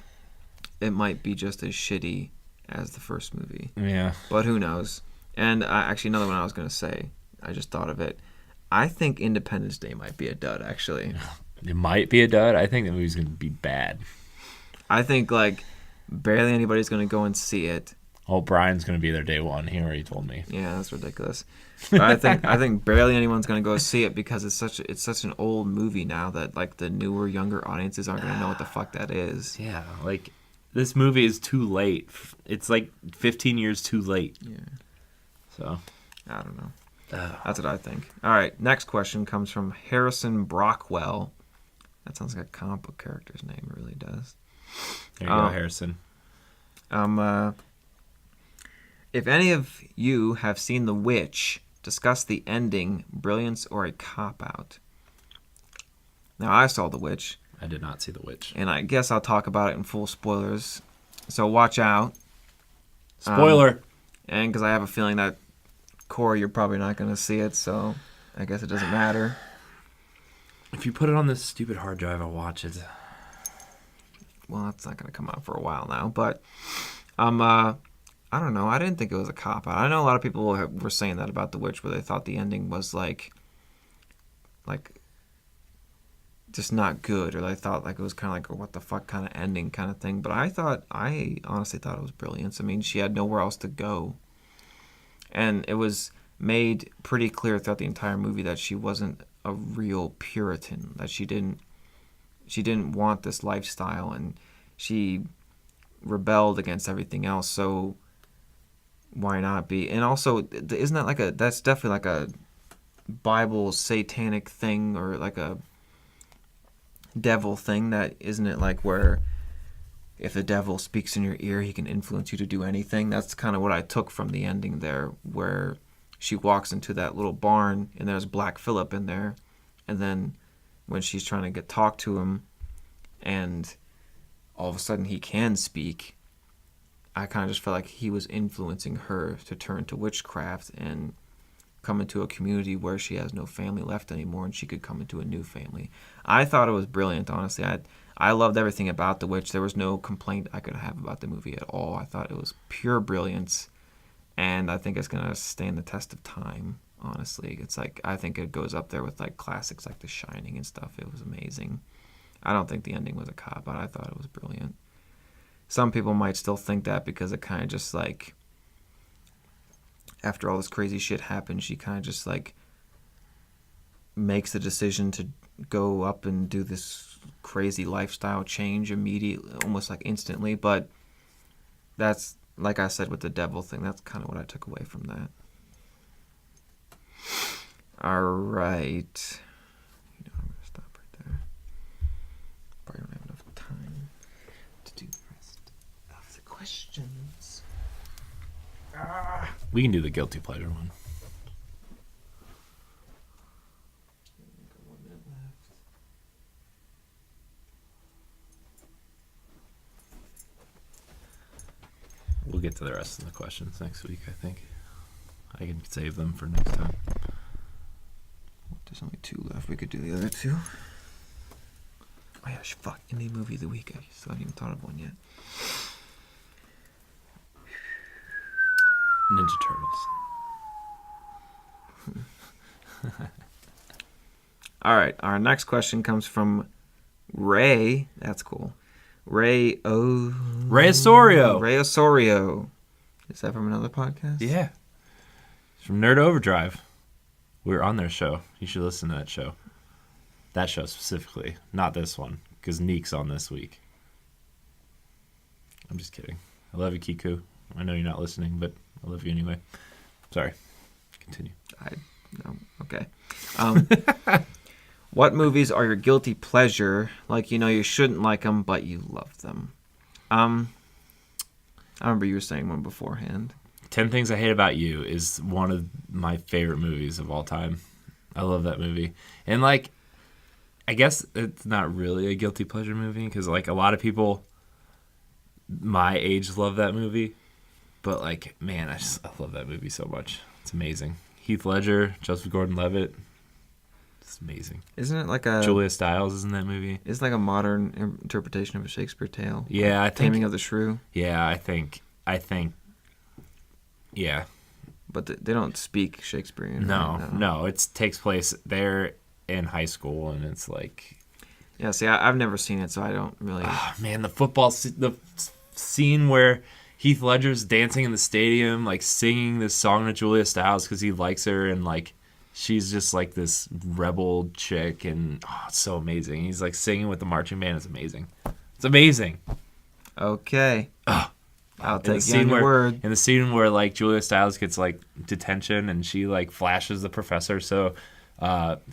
[SPEAKER 1] it might be just as shitty as the first movie.
[SPEAKER 2] Yeah.
[SPEAKER 1] But who knows? And actually, another one I was going to say, I just thought of it. I think Independence Day might be a dud, actually.
[SPEAKER 2] It might be a dud. I think the movie's going to be bad.
[SPEAKER 1] I think like barely anybody's going to go and see it.
[SPEAKER 2] Oh, Brian's going to be there day one. He already told me.
[SPEAKER 1] Yeah, that's ridiculous. But I think barely anyone's going to go see it because it's such an old movie now that like the newer, younger audiences aren't going to know what the fuck that is.
[SPEAKER 2] Yeah, like this movie is too late. It's like 15 years too late.
[SPEAKER 1] Yeah.
[SPEAKER 2] So
[SPEAKER 1] I don't know. That's what I think. All right, next question comes from Harrison Brockwell. That sounds like a comic book character's name. It really does.
[SPEAKER 2] There you go, Harrison.
[SPEAKER 1] If any of you have seen The Witch, discuss the ending, brilliance, or a cop-out. Now, I saw The Witch.
[SPEAKER 2] I did not see The Witch.
[SPEAKER 1] And I guess I'll talk about it in full spoilers. So watch out.
[SPEAKER 2] Spoiler!
[SPEAKER 1] And because I have a feeling that, Corey, you're probably not going to see it, so I guess it doesn't matter.
[SPEAKER 2] If you put it on this stupid hard drive, I'll watch it.
[SPEAKER 1] Well, it's not going to come out for a while now, but I don't know. I didn't think it was a cop-out. I know a lot of people were saying that about The Witch, where they thought the ending was like just not good, or they thought like it was kind of like a what the fuck kind of ending kind of thing. But I honestly thought it was brilliant. I mean, she had nowhere else to go, and it was made pretty clear throughout the entire movie that she wasn't a real Puritan, that she didn't want this lifestyle, and she rebelled against everything else. So why not be? And also, isn't that that's definitely like a Bible satanic thing, or like a devil thing, that isn't it, like where if the devil speaks in your ear, he can influence you to do anything? That's kind of what I took from the ending there, where she walks into that little barn and there's Black Phillip in there, and then when she's trying to talk to him and all of a sudden he can speak, I kind of just felt like he was influencing her to turn to witchcraft and come into a community where she has no family left anymore, and she could come into a new family. I thought it was brilliant, honestly. I loved everything about The Witch. There was no complaint I could have about the movie at all. I thought it was pure brilliance, and I think it's going to stand the test of time, honestly. It's like, I think it goes up there with like classics like The Shining and stuff. It was amazing. I don't think the ending was a cop-out. I thought it was brilliant. Some people might still think that because it kind of just like, after all this crazy shit happens, she kind of just like makes the decision to go up and do this crazy lifestyle change immediately, almost like instantly. But that's, like I said with the devil thing, that's kind of what I took away from that. All right. I'm going to stop right there. Probably don't have enough time to do the rest of the questions.
[SPEAKER 2] We can do the guilty pleasure one. We'll get to the rest of the questions next week, I think. I can save them for next time.
[SPEAKER 1] There's only 2 left. We could do the other 2. Oh yeah, fuck. Indie movie of the week. I still haven't even thought of one yet.
[SPEAKER 2] Ninja Turtles.
[SPEAKER 1] All right. Our next question comes from Ray. That's cool. Ray
[SPEAKER 2] Osorio.
[SPEAKER 1] Ray Osorio. Is that from another podcast?
[SPEAKER 2] Yeah. It's from Nerd Overdrive. We were on their show. You should listen to that show. That show specifically. Not this one, because Neek's on this week. I'm just kidding. I love you, Kiku. I know you're not listening, but I love you anyway. Sorry. Continue.
[SPEAKER 1] Okay. What movies are your guilty pleasure? Like, you shouldn't like them, but you love them. I remember you were saying one beforehand.
[SPEAKER 2] 10 Things I Hate About You is one of my favorite movies of all time. I love that movie. And, like, I guess it's not really a guilty pleasure movie because, like, a lot of people my age love that movie. But, like, man, I love that movie so much. It's amazing. Heath Ledger, Joseph Gordon-Levitt. It's amazing.
[SPEAKER 1] Isn't it like a...
[SPEAKER 2] Julia Stiles is in that movie.
[SPEAKER 1] It's like a modern interpretation of a Shakespeare tale.
[SPEAKER 2] Yeah, I think...
[SPEAKER 1] Taming of the Shrew.
[SPEAKER 2] Yeah, I think... Yeah.
[SPEAKER 1] But they don't speak Shakespearean.
[SPEAKER 2] No. It takes place there in high school, and it's like...
[SPEAKER 1] Yeah, see, I've never seen it, so I don't really...
[SPEAKER 2] Oh, man, the scene where Heath Ledger's dancing in the stadium, like, singing this song to Julia Stiles because he likes her, and, like, she's just, like, this rebel chick, and, oh, it's so amazing. He's, like, singing with the marching band. It's amazing. It's amazing.
[SPEAKER 1] Okay. I'll take you on your
[SPEAKER 2] where,
[SPEAKER 1] word.
[SPEAKER 2] In the scene where, like, Julia Stiles gets, like, detention and she, like, flashes the professor so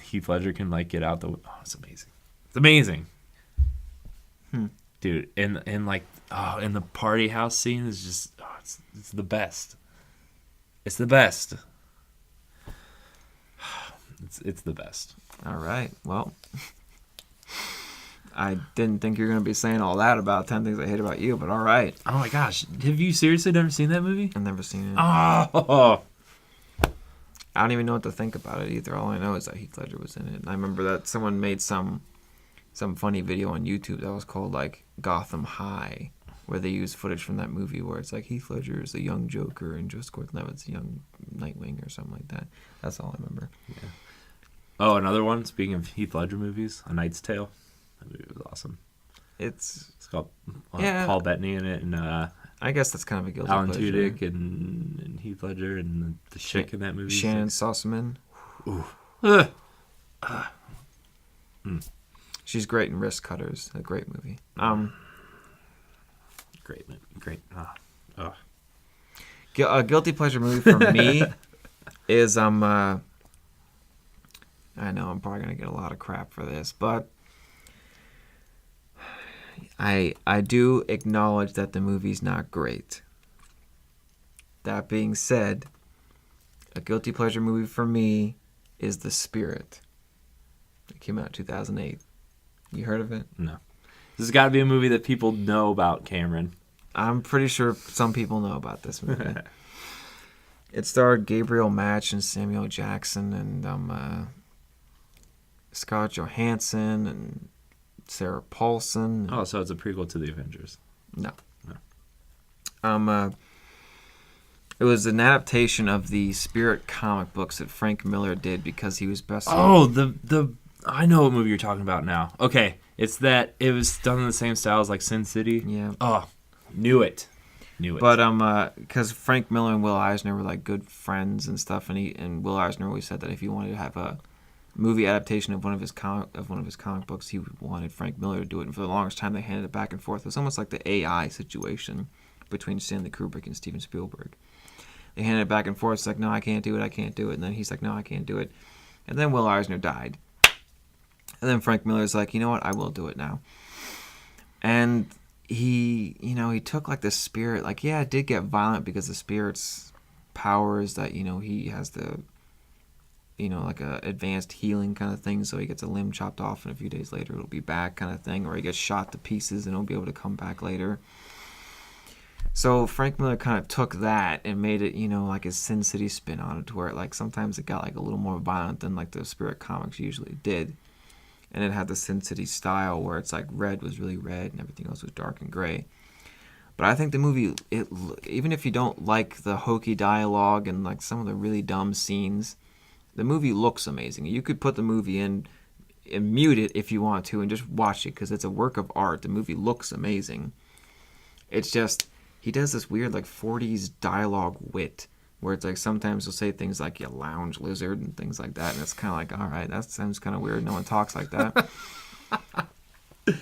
[SPEAKER 2] Heath Ledger can, like, get out the... Oh, it's amazing. It's amazing. Dude, in like, in the party house scene is just... Oh, it's the best. It's the best. It's the best.
[SPEAKER 1] All right. Well... I didn't think you were going to be saying all that about 10 Things I Hate About You, but all right.
[SPEAKER 2] Oh, my gosh. Have you seriously never seen that movie?
[SPEAKER 1] I've never seen it.
[SPEAKER 2] Oh!
[SPEAKER 1] I don't even know what to think about it either. All I know is that Heath Ledger was in it. And I remember that someone made some funny video on YouTube that was called, like, Gotham High, where they used footage from that movie where it's like Heath Ledger is a young Joker and Joseph Gordon-Levitt's a young Nightwing or something like that. That's all I remember.
[SPEAKER 2] Yeah. Oh, another one, speaking of Heath Ledger movies, A Knight's Tale. That movie was awesome.
[SPEAKER 1] It's
[SPEAKER 2] got Paul Bettany in it, and
[SPEAKER 1] I guess that's kind of a guilty
[SPEAKER 2] Alan
[SPEAKER 1] pleasure.
[SPEAKER 2] Tudyk and Heath Ledger and the chick in that movie.
[SPEAKER 1] Shannon Sossamon.
[SPEAKER 2] Ooh.
[SPEAKER 1] She's great in Risk Cutters. A great movie.
[SPEAKER 2] Great movie. Great.
[SPEAKER 1] A guilty pleasure movie for me is I know I'm probably gonna get a lot of crap for this, but I do acknowledge that the movie's not great. That being said, a guilty pleasure movie for me is The Spirit. It came out in 2008. You heard of it?
[SPEAKER 2] No. This has got to be a movie that people know about, Cameron.
[SPEAKER 1] I'm pretty sure some people know about this movie. It starred Gabriel Match and Samuel Jackson and Scarlett Johansson and Sarah Paulson.
[SPEAKER 2] Oh, so it's a prequel to The Avengers.
[SPEAKER 1] No. It was an adaptation of the Spirit comic books that Frank Miller did because he was best.
[SPEAKER 2] Oh, the I know what movie you're talking about now. Okay, it's that it was done in the same style as like Sin City.
[SPEAKER 1] Yeah.
[SPEAKER 2] Oh, knew it.
[SPEAKER 1] But because Frank Miller and Will Eisner were like good friends and stuff, and Will Eisner always said that if he wanted to have a movie adaptation of one of his comic books, he wanted Frank Miller to do it. And for the longest time, they handed it back and forth. It was almost like the AI situation between Stanley Kubrick and Steven Spielberg. They handed it back and forth. It's like, no, I can't do it. And then he's like, no, I can't do it. And then Will Eisner died. And then Frank Miller's like, you know what? I will do it now. And he took like the Spirit. Like, yeah, it did get violent because the Spirit's power is that, he has the, like a advanced healing kind of thing. So he gets a limb chopped off and a few days later it'll be back kind of thing. Or he gets shot to pieces and he'll be able to come back later. So Frank Miller kind of took that and made it, like his Sin City spin on it, to where like sometimes it got like a little more violent than like the Spirit comics usually did. And it had the Sin City style where it's like red was really red and everything else was dark and gray. But I think the movie, even if you don't like the hokey dialogue and like some of the really dumb scenes, the movie looks amazing. You could put the movie in and mute it if you want to and just watch it because it's a work of art. The movie looks amazing. It's just, he does this weird like 40s dialogue wit where it's like sometimes he'll say things like, you lounge lizard and things like that. And it's kind of like, all right, that sounds kind of weird. No one talks like that.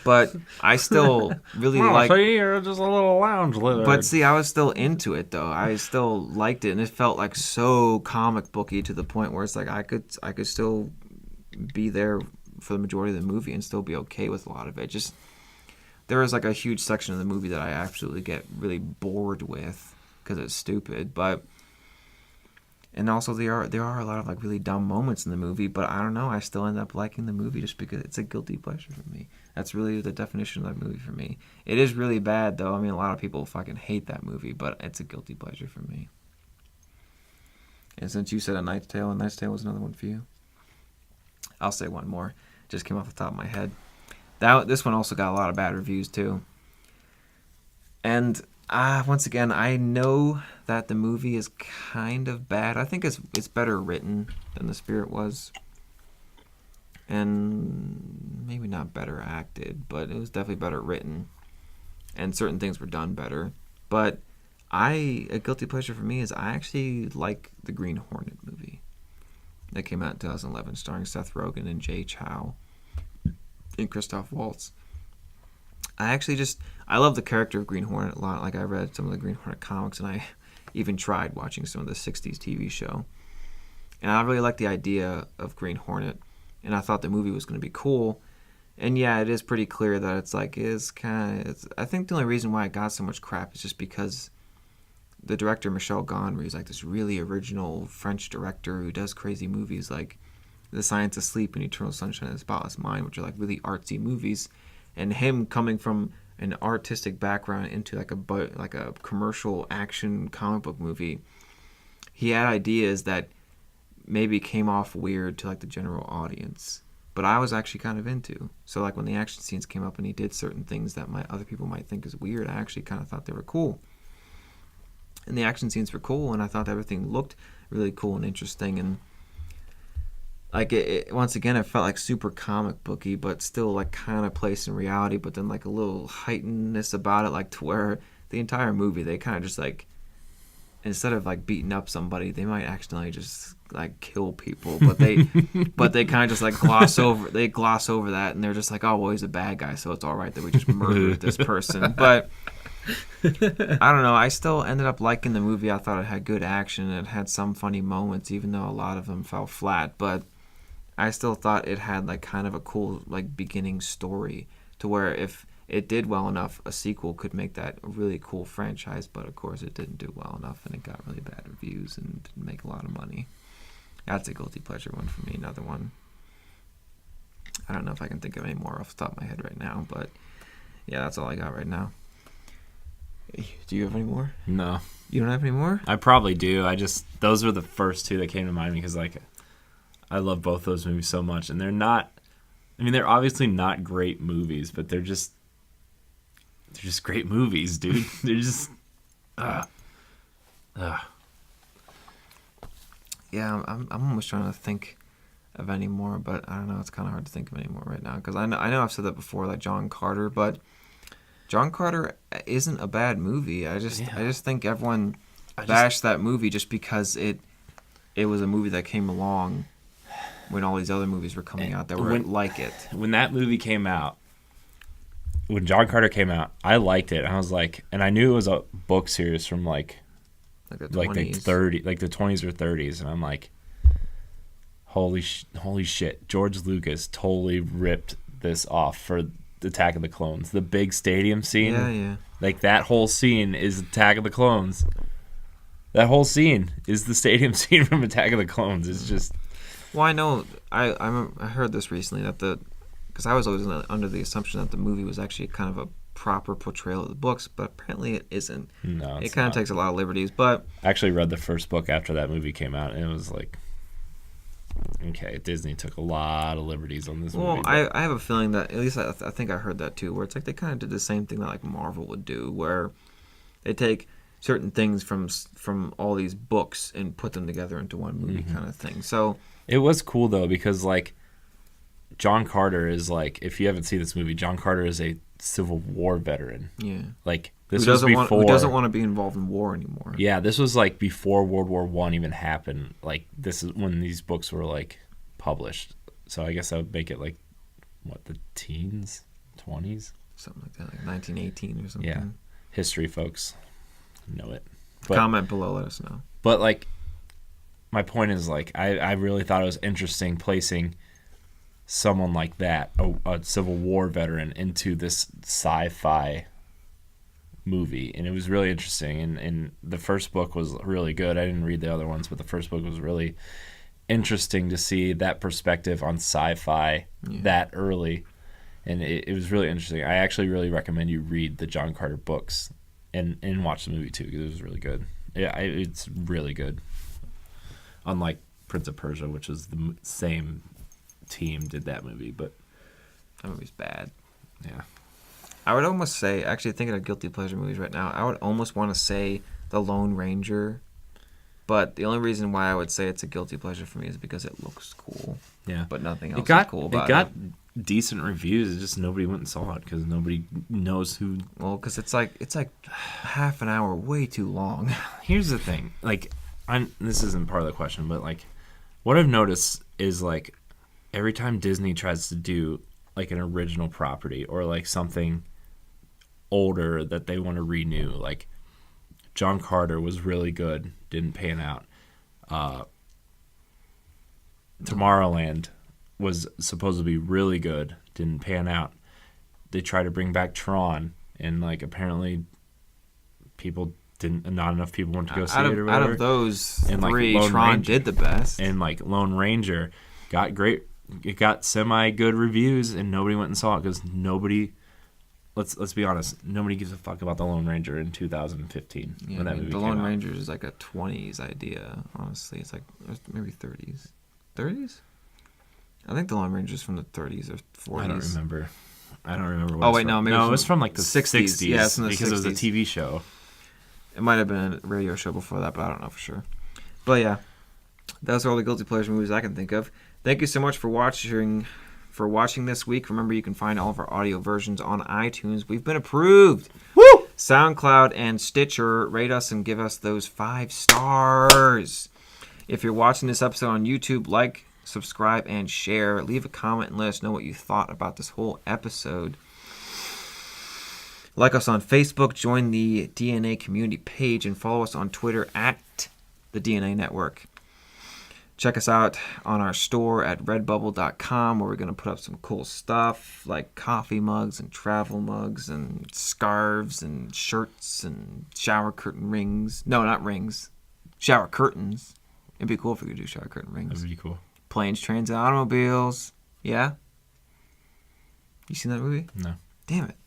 [SPEAKER 1] But I still really like...
[SPEAKER 2] See, you're just a little lounge lizard.
[SPEAKER 1] But see, I was still into it, though. I still liked it, and it felt like so comic booky to the point where it's like I could still be there for the majority of the movie and still be okay with a lot of it. Just there is like a huge section of the movie that I absolutely get really bored with because it's stupid. But and also there are a lot of like really dumb moments in the movie. But I don't know. I still end up liking the movie just because it's a guilty pleasure for me. That's really the definition of that movie for me. It is really bad though. I mean, a lot of people fucking hate that movie, but it's a guilty pleasure for me. And since you said A Knight's Tale, A Knight's Tale was another one for you. I'll say one more. Just came off the top of my head. This one also got a lot of bad reviews too. And once again, I know that the movie is kind of bad. I think it's better written than The Spirit was. And maybe not better acted, but it was definitely better written. And certain things were done better. But a guilty pleasure for me is I actually like the Green Hornet movie that came out in 2011, starring Seth Rogen and Jay Chow and Christoph Waltz. I love the character of Green Hornet a lot. Like, I read some of the Green Hornet comics, and I even tried watching some of the 60s TV show. And I really like the idea of Green Hornet, and I thought the movie was going to be cool. And yeah, it is pretty clear that I think the only reason why it got so much crap is just because the director, Michel Gondry, is like this really original French director who does crazy movies like The Science of Sleep and Eternal Sunshine of the Spotless Mind, which are like really artsy movies. And him coming from an artistic background into like a commercial action comic book movie, he had ideas that maybe came off weird to like the general audience, but I was actually kind of into. So like when the action scenes came up and he did certain things that other people might think is weird, I actually kind of thought they were cool. And the action scenes were cool, and I thought everything looked really cool and interesting. And like once again, it felt like super comic booky, but still like kind of placed in reality. But then like a little heightenedness about it, like to where the entire movie they kind of just like, instead of like beating up somebody, they might accidentally just like kill people. But they kind of just like gloss over that, and they're just like, oh well, he's a bad guy, so it's all right that we just murdered this person. But I don't know. I still ended up liking the movie. I thought it had good action. It had some funny moments, even though a lot of them fell flat. But I still thought it had like kind of a cool like beginning story to where if it did well enough, a sequel could make that a really cool franchise. But of course, it didn't do well enough, and it got really bad reviews and didn't make a lot of money. That's a guilty pleasure one for me. Another one. I don't know if I can think of any more off the top of my head right now, but yeah, that's all I got right now. Do you have any more?
[SPEAKER 2] No.
[SPEAKER 1] You don't have any more?
[SPEAKER 2] I probably do. Those were the first two that came to mind because like I love both those movies so much, and they're obviously not great movies, but they're just great movies, dude. They're just
[SPEAKER 1] Yeah, I'm almost trying to think of any more, but I don't know. It's kind of hard to think of any more right now because I know I've said that before, like John Carter, but John Carter isn't a bad movie. I just think everyone bashed that movie just because it was a movie that came along when all these other movies were coming out that were like it.
[SPEAKER 2] When that movie came out, when John Carter came out, I liked it. I was like, and I knew it was a book series from like
[SPEAKER 1] the 20s.
[SPEAKER 2] Like the 20s or 30s, and I'm like, holy shit, George Lucas totally ripped this off for Attack of the Clones. The big stadium scene.
[SPEAKER 1] Yeah.
[SPEAKER 2] Like that whole scene is Attack of the Clones. That whole scene is the stadium scene from Attack of the Clones. It's just.
[SPEAKER 1] Well, I know. I heard this recently because I was always under the assumption that the movie was actually kind of a proper portrayal of the books, but apparently it isn't.
[SPEAKER 2] No,
[SPEAKER 1] it kind of takes a lot of liberties. But
[SPEAKER 2] I actually read the first book after that movie came out, and it was like, okay, Disney took a lot of liberties on this movie.
[SPEAKER 1] Well, I have a feeling that, at least I think I heard that too, where it's like they kind of did the same thing that like Marvel would do, where they take certain things from all these books and put them together into one movie kind of thing. So
[SPEAKER 2] it was cool though, because like John Carter is like, if you haven't seen this movie, John Carter is a Civil War veteran.
[SPEAKER 1] Yeah.
[SPEAKER 2] Like this was before.
[SPEAKER 1] Who doesn't want to be involved in war anymore?
[SPEAKER 2] Yeah, this was like before World War I even happened. Like this is when these books were like published. So I guess I would make it like what, the teens, 20s,
[SPEAKER 1] something like that, like 1918 or something.
[SPEAKER 2] Yeah, history folks know it. But,
[SPEAKER 1] comment below, let us know.
[SPEAKER 2] But like, my point is like, I really thought it was interesting placing someone like that, a Civil War veteran, into this sci-fi movie, and it was really interesting. And the first book was really good. I didn't read the other ones, but the first book was really interesting to see that perspective on sci-fi that early, and it was really interesting. I actually really recommend you read the John Carter books and watch the movie too, because it was really good. Yeah, it's really good. Unlike Prince of Persia, which is the same team did that movie, but
[SPEAKER 1] that movie's bad.
[SPEAKER 2] Yeah.
[SPEAKER 1] I would almost say, actually thinking of guilty pleasure movies right now, I would almost want to say The Lone Ranger, but the only reason why I would say it's a guilty pleasure for me is because it looks cool.
[SPEAKER 2] Yeah.
[SPEAKER 1] But nothing else is cool about it.
[SPEAKER 2] It got decent reviews. It's just nobody went and saw it because nobody knows who.
[SPEAKER 1] Well, because it's like half an hour way too long.
[SPEAKER 2] Here's the thing. Like, this isn't part of the question, but like, what I've noticed is like, every time Disney tries to do like an original property or like something older that they want to renew, like John Carter was really good, didn't pan out. Tomorrowland was supposed to be really good, didn't pan out. They tried to bring back Tron, and like apparently not enough people went to go see it or whatever.
[SPEAKER 1] Out of those
[SPEAKER 2] and
[SPEAKER 1] three,
[SPEAKER 2] like
[SPEAKER 1] Tron did the best.
[SPEAKER 2] And like Lone Ranger got great. It got semi-good reviews, and nobody went and saw it because nobody. Let's be honest. Nobody gives a fuck about the Lone Ranger in 2015 when that movie
[SPEAKER 1] the
[SPEAKER 2] came
[SPEAKER 1] Lone
[SPEAKER 2] out.
[SPEAKER 1] Ranger is like a 20s idea. Honestly, it's like maybe 30s. 30s? I think the Lone Ranger is from the 30s or 40s.
[SPEAKER 2] I don't remember. What
[SPEAKER 1] Oh
[SPEAKER 2] it's
[SPEAKER 1] wait,
[SPEAKER 2] from.
[SPEAKER 1] no, maybe
[SPEAKER 2] it was from like the
[SPEAKER 1] 60s. Yeah, it's from the
[SPEAKER 2] because
[SPEAKER 1] 60s.
[SPEAKER 2] it was a TV show.
[SPEAKER 1] It might have been a radio show before that, but I don't know for sure. But yeah, those are all the guilty pleasure movies I can think of. Thank you so much for watching this week. Remember, you can find all of our audio versions on iTunes. We've been approved.
[SPEAKER 2] Woo!
[SPEAKER 1] SoundCloud and Stitcher. Rate us and give us those 5 stars. If you're watching this episode on YouTube, like, subscribe, and share. Leave a comment and let us know what you thought about this whole episode. Like us on Facebook, join the DNA community page, and follow us on Twitter at the DNA Network. Check us out on our store at redbubble.com, where we're going to put up some cool stuff like coffee mugs and travel mugs and scarves and shirts and shower curtain rings. No, not rings. Shower curtains. It'd be cool if we could do shower curtain rings.
[SPEAKER 2] That'd be cool.
[SPEAKER 1] Planes, trains, and automobiles. Yeah? You seen that movie?
[SPEAKER 2] No.
[SPEAKER 1] Damn it.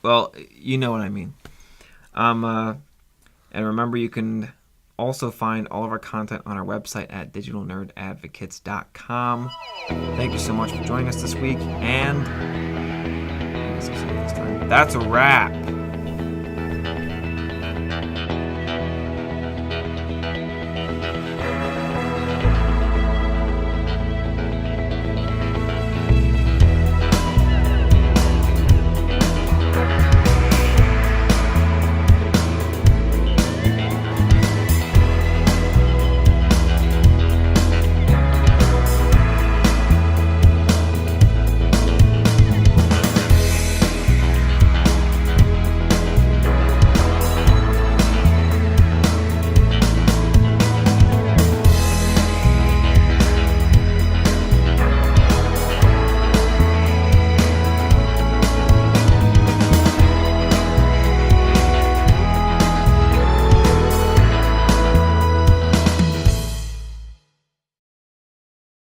[SPEAKER 1] Well, you know what I mean. And remember, you can also find all of our content on our website at digitalnerdadvocates.com. Thank you so much for joining us this week, and I guess I'll see you next time. That's a wrap.